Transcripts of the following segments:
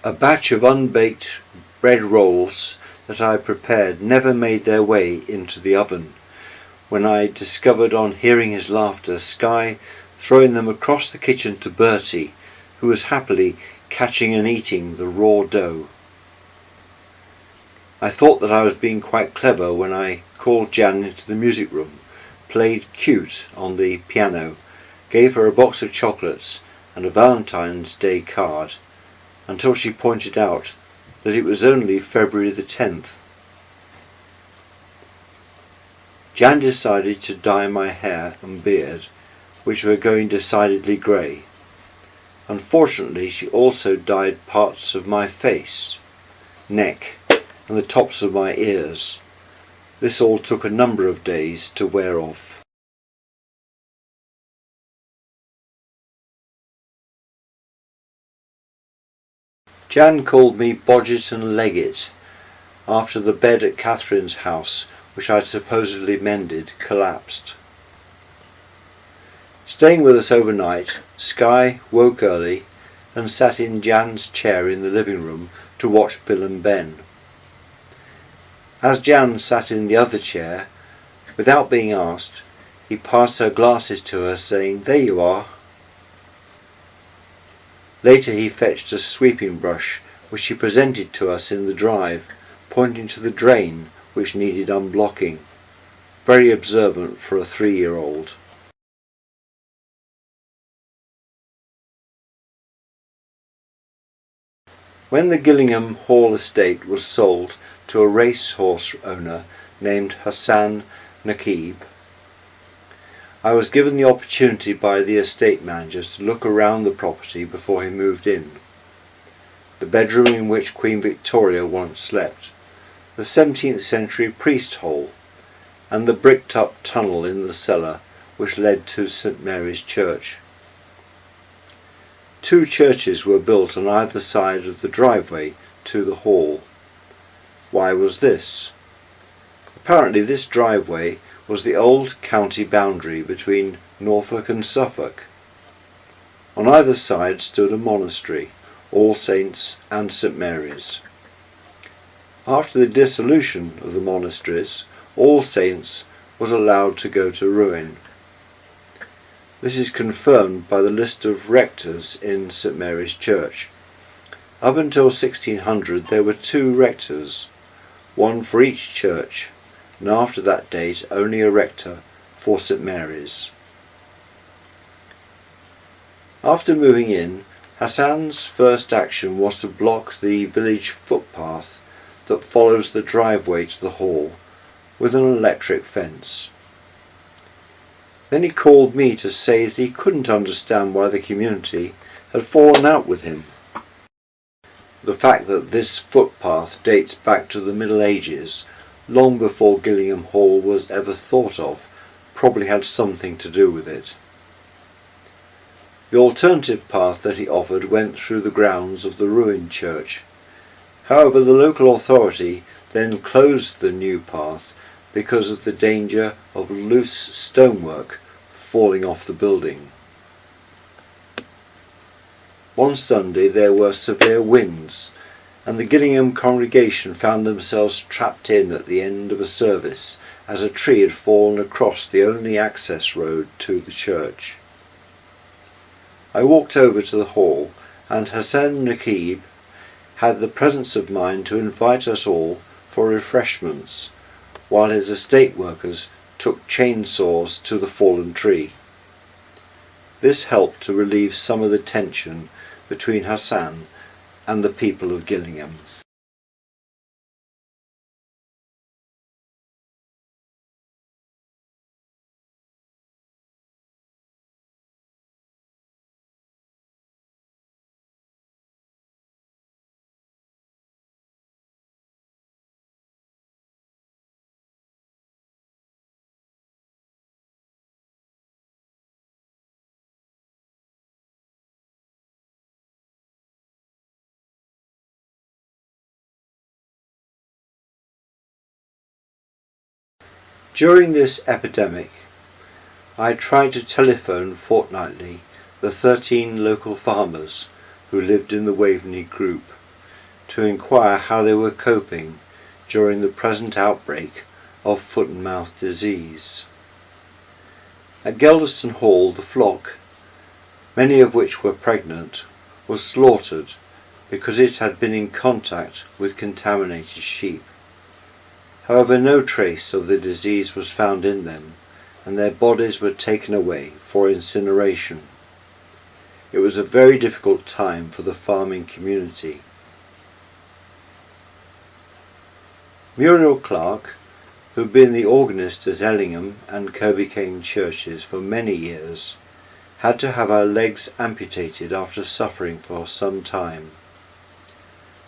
A batch of unbaked bread rolls that I prepared never made their way into the oven, when I discovered on hearing his laughter Skye throwing them across the kitchen to Bertie, who was happily catching and eating the raw dough. I thought that I was being quite clever when I called Jan into the music room, played Cute on the piano, gave her a box of chocolates and a Valentine's Day card, until she pointed out that it was only February the 10th. Jan decided to dye my hair and beard, which were going decidedly grey. Unfortunately, she also dyed parts of my face, neck, and the tops of my ears. This all took a number of days to wear off. Jan called me Bodget and Leggett after the bed at Catherine's house, which I'd supposedly mended, collapsed. Staying with us overnight, Skye woke early and sat in Jan's chair in the living room to watch Bill and Ben. As Jan sat in the other chair, without being asked, he passed her glasses to her, saying, "There you are." Later he fetched a sweeping brush, which he presented to us in the drive, pointing to the drain which needed unblocking. Very observant for a 3-year-old. When the Gillingham Hall estate was sold to a racehorse owner named Hassan Nakib, I was given the opportunity by the estate manager to look around the property before he moved in. The bedroom in which Queen Victoria once slept, the 17th century priest hole, and the bricked up tunnel in the cellar which led to St Mary's Church. 2 churches were built on either side of the driveway to the hall. Why was this? Apparently this driveway was the old county boundary between Norfolk and Suffolk. On either side stood a monastery, All Saints and St Mary's. After the dissolution of the monasteries, All Saints was allowed to go to ruin. This is confirmed by the list of rectors in St Mary's Church. Up until 1600 there were 2 rectors, one for each church, and after that date only a rector for St Mary's. After moving in, Hassan's first action was to block the village footpath that follows the driveway to the hall with an electric fence. Then he called me to say that he couldn't understand why the community had fallen out with him. The fact that this footpath dates back to the Middle Ages, long before Gillingham Hall was ever thought of, probably had something to do with it. The alternative path that he offered went through the grounds of the ruined church. However, the local authority then closed the new path because of the danger of loose stonework falling off the building. One Sunday there were severe winds, and the Gillingham congregation found themselves trapped in at the end of a service as a tree had fallen across the only access road to the church. I walked over to the hall, and Hassan Nakib had the presence of mind to invite us all for refreshments, while his estate workers took chainsaws to the fallen tree. This helped to relieve some of the tension between Hassan and the people of Gillingham. During this epidemic, I tried to telephone fortnightly the 13 local farmers who lived in the Waveney group, to inquire how they were coping during the present outbreak of foot and mouth disease. At Geldeston Hall, the flock, many of which were pregnant, was slaughtered because it had been in contact with contaminated sheep. However, no trace of the disease was found in them, and their bodies were taken away for incineration. It was a very difficult time for the farming community. Muriel Clark, who had been the organist at Ellingham and Kirby Cane churches for many years, had to have her legs amputated after suffering for some time.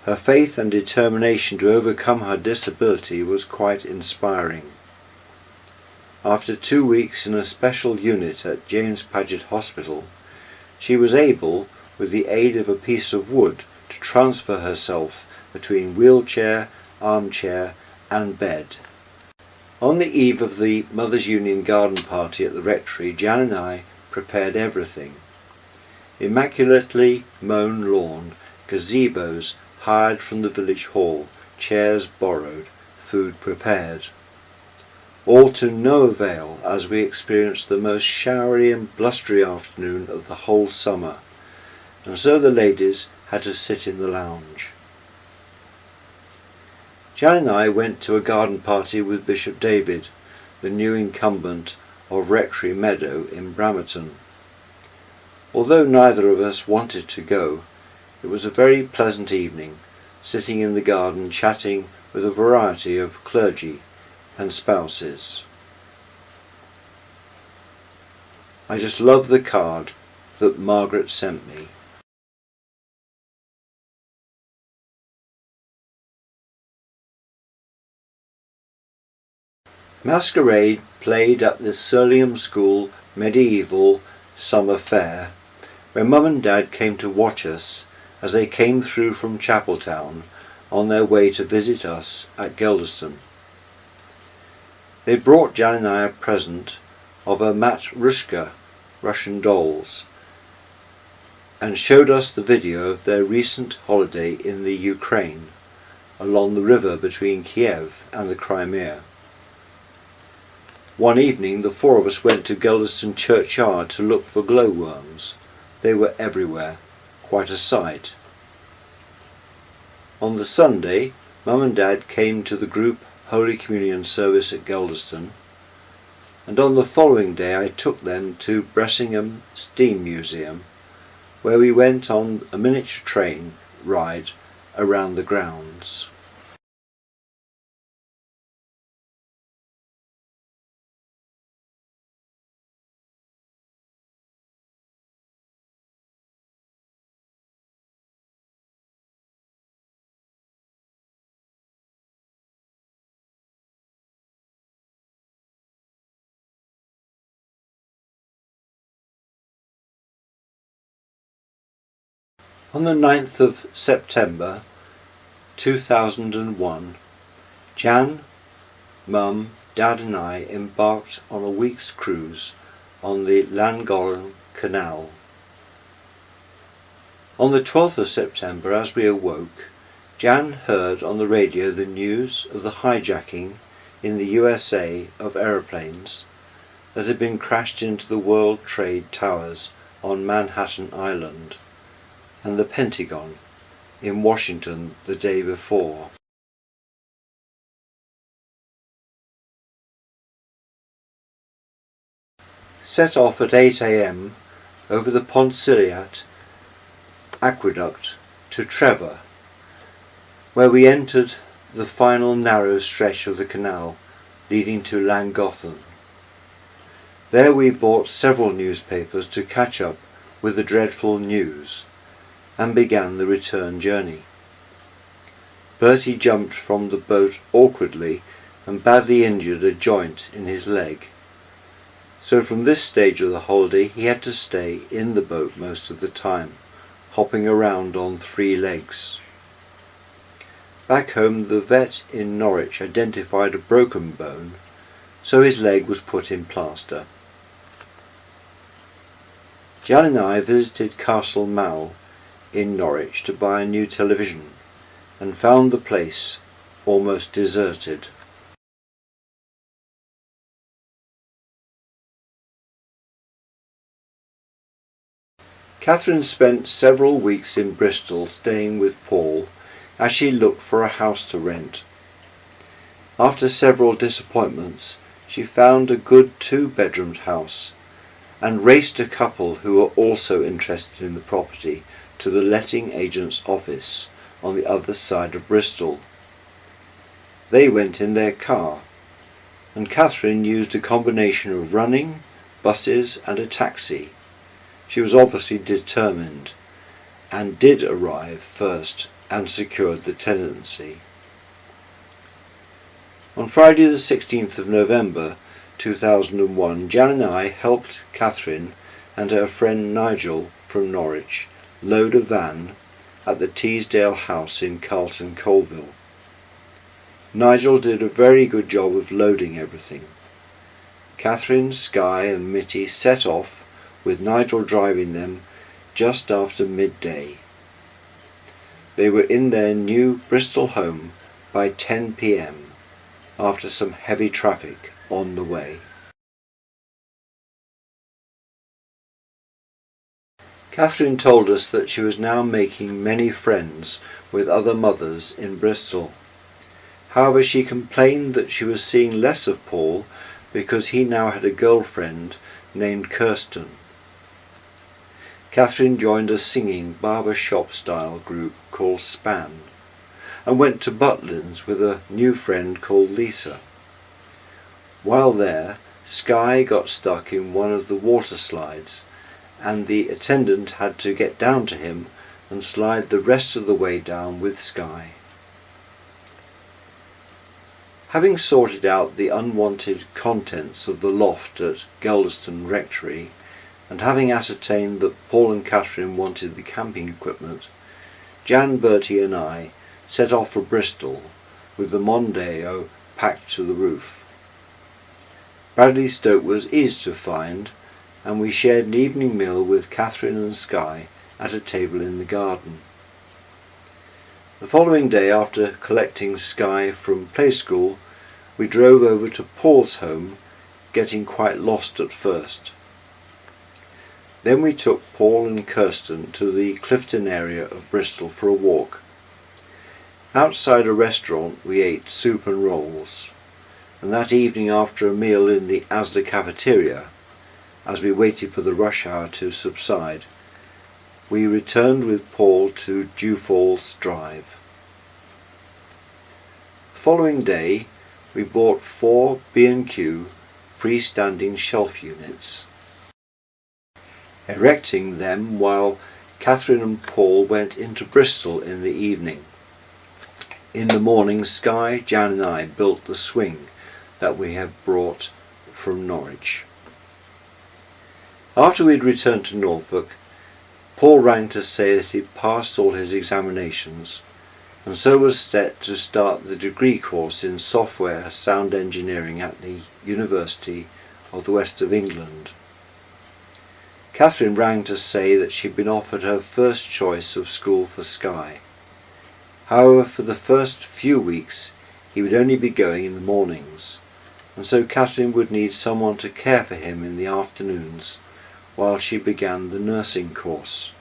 Her faith and determination to overcome her disability was quite inspiring. After 2 weeks in a special unit at James Paget Hospital, she was able, with the aid of a piece of wood, to transfer herself between wheelchair, armchair and bed. On the eve of the Mothers' Union garden party at the rectory, Jan and I prepared everything. Immaculately mown lawn, gazebos hired from the village hall, chairs borrowed, food prepared. All to no avail, as we experienced the most showery and blustery afternoon of the whole summer, and so the ladies had to sit in the lounge. Jan and I went to a garden party with Bishop David, the new incumbent of Rectory Meadow in Bramerton. Although neither of us wanted to go, it was a very pleasant evening, sitting in the garden chatting with a variety of clergy and spouses. I just love the card that Margaret sent me. Masquerade played at the Surliam School medieval summer fair, where Mum and Dad came to watch us as they came through from Chapeltown on their way to visit us at Geldeston. They brought Jan and I a present of a matrushka, Russian dolls, and showed us the video of their recent holiday in the Ukraine, along the river between Kiev and the Crimea. One evening the four of us went to Geldeston churchyard to look for glowworms. They were everywhere, quite a sight. On the Sunday, Mum and Dad came to the group Holy Communion service at Geldeston, and on the following day I took them to Bressingham Steam Museum, where we went on a miniature train ride around the grounds. On the 9th of September 2001, Jan, Mum, Dad and I embarked on a week's cruise on the Llangollen Canal. On the 12th of September, as we awoke, Jan heard on the radio the news of the hijacking in the USA of aeroplanes that had been crashed into the World Trade Towers on Manhattan Island and the Pentagon in Washington the day before. Set off at 8 a.m. over the Pontcilliat aqueduct to Trevor, where we entered the final narrow stretch of the canal leading to Llangollen. There we bought several newspapers to catch up with the dreadful news, and began the return journey. Bertie jumped from the boat awkwardly and badly injured a joint in his leg. So from this stage of the holiday he had to stay in the boat most of the time, hopping around on 3 legs. Back home the vet in Norwich identified a broken bone, so his leg was put in plaster. Jan and I visited Castle Mall in Norwich to buy a new television, and found the place almost deserted. Catherine spent several weeks in Bristol staying with Paul as she looked for a house to rent. After several disappointments, she found a good 2-bedroomed house and raced a couple who were also interested in the property to the letting agent's office on the other side of Bristol. They went in their car, and Catherine used a combination of running, buses and a taxi. She was obviously determined, and did arrive first and secured the tenancy. On Friday the 16th of November 2001, Jan and I helped Catherine and her friend Nigel from Norwich load a van at the Teesdale house in Carlton Colville. Nigel did a very good job of loading everything. Catherine, Skye and Mitty set off, with Nigel driving them just after midday. They were in their new Bristol home by 10 p.m. after some heavy traffic on the way. Catherine told us that she was now making many friends with other mothers in Bristol. However, she complained that she was seeing less of Paul because he now had a girlfriend named Kirsten. Catherine joined a singing barber shop style group called Span and went to Butlins with a new friend called Lisa. While there, Skye got stuck in one of the water slides, and the attendant had to get down to him and slide the rest of the way down with Skye. Having sorted out the unwanted contents of the loft at Geldeston Rectory, and having ascertained that Paul and Catherine wanted the camping equipment, Jan, Bertie and I set off for Bristol with the Mondeo packed to the roof. Bradley Stoke was easy to find, and we shared an evening meal with Catherine and Skye at a table in the garden. The following day, after collecting Skye from play school, we drove over to Paul's home, getting quite lost at first. Then we took Paul and Kirsten to the Clifton area of Bristol for a walk. Outside a restaurant we ate soup and rolls, and that evening, after a meal in the Asda cafeteria, as we waited for the rush hour to subside, we returned with Paul to Dewfalls Drive. The following day we bought 4 B&Q freestanding shelf units, erecting them while Catherine and Paul went into Bristol in the evening. In the morning, Skye, Jan and I built the swing that we had brought from Norwich. After we'd returned to Norfolk, Paul rang to say that he'd passed all his examinations and so was set to start the degree course in software sound engineering at the University of the West of England. Catherine rang to say that she'd been offered her first choice of school for Skye. However, for the first few weeks he would only be going in the mornings, and so Catherine would need someone to care for him in the afternoons while she began the nursing course.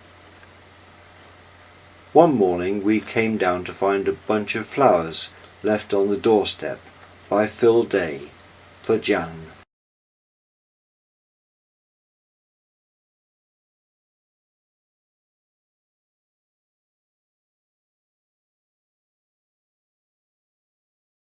One morning we came down to find a bunch of flowers left on the doorstep by Phil Day for Jan